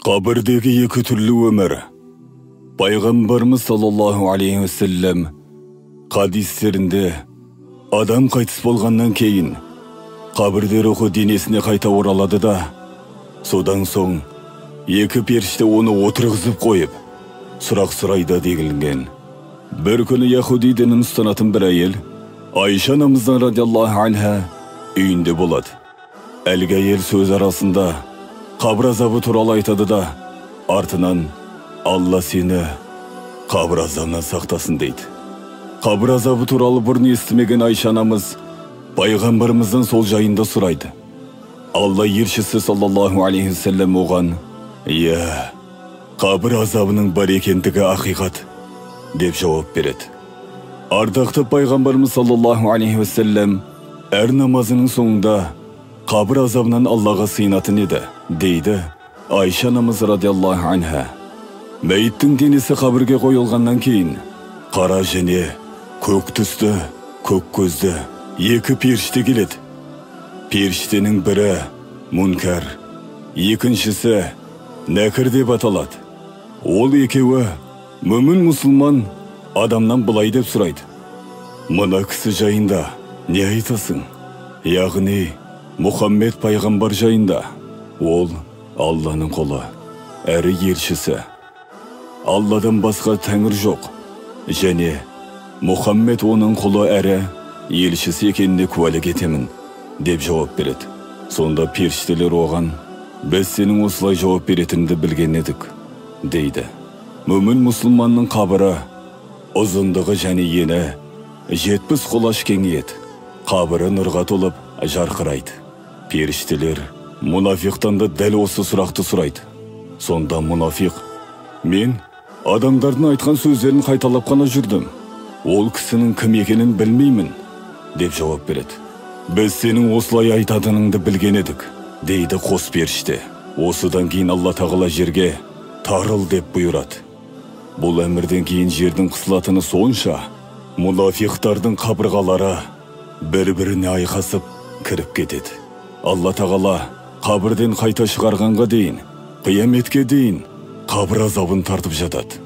Qabrdagi екі түрлі өмір. Пайғамбарымыз саллаллаху алейхи вассалам хадистерінде адам қайтыс болғаннан кейін қабірде рухы денесіне қайта оралады да, содан соң екі періште оны отырғызып қойып сұрақ сұрайды делінген. Бір күні яхуди дінін ұстанатын бір әйел Айша анамыздан радиаллаху анха үйінде болады. Әлгі әйел сөз арасында қабір азабы туралы айтады да, артынан Алла сені қабір азабынан сақтасын дейді. Қабір азабы туралы бұрын естімеген Айша анамыз пайғамбарымыздан сол жайында сұрайды. Алла елшісі саллаллаху алейхи вассалам оған: «Иә, қабір азабының бар екендігі ақиқат» деп жауап береді. Ардақты пайғамбарымыз саллаллаху алейхи вассалам әр намазының соңында қабір азабынан Аллаға сыйынатын еді, дейді Айша анамыз радиаллаху анха. Мәйіттің денесі қабірге қойылғаннан кейін қара және көк түсті, көк көзді екі періште келеді. Періштенің бірі Мункар, екіншісі Нәкір деп аталады. Ол екеуі мүмін мұсылман адамнан былай деп сұрайды: «Мына кісі жайында не айтасың?» Яғни Мұхаммед пайғамбар жайында. Ол Алланың құлы, әрі елшісі. Алладан басқа тәңір жоқ, және Мұхаммед оның құлы әрі елшісі екеніне куәлік етемін деп жауап береді. Сонда періштелер оған: «Біз сенің осылай жауап беретінді білген едік» дейді. Мүмін мұсылманның қабірі ұзындығы және ені 70 құлаш кеңейеді. Қабірі нұрға толып жарқырайды. Періштелер мұнафиқтан да дәл осы сұрақты сұрайды. Сонда мұнафиқ: «Мен адамдардың айтқан сөздерін қайталап қана жүрдім. Ол кісінің кім екенін білмеймін» деп жауап береді. «Біз сенің осылай айтатыныңды білген едік» дейді қос періште. Осыдан кейін Алла тағала жерге тарыл деп бұйырады. Бұл әмірден кейін жердің қысылатыны сонша, мұнафиқтардың қабырғалары бір-біріне айқасып кіріп кетеді. Алла тағала қабірден қайта шығарғанға дейін, қияметке дейін қабір азабын тартып жатады.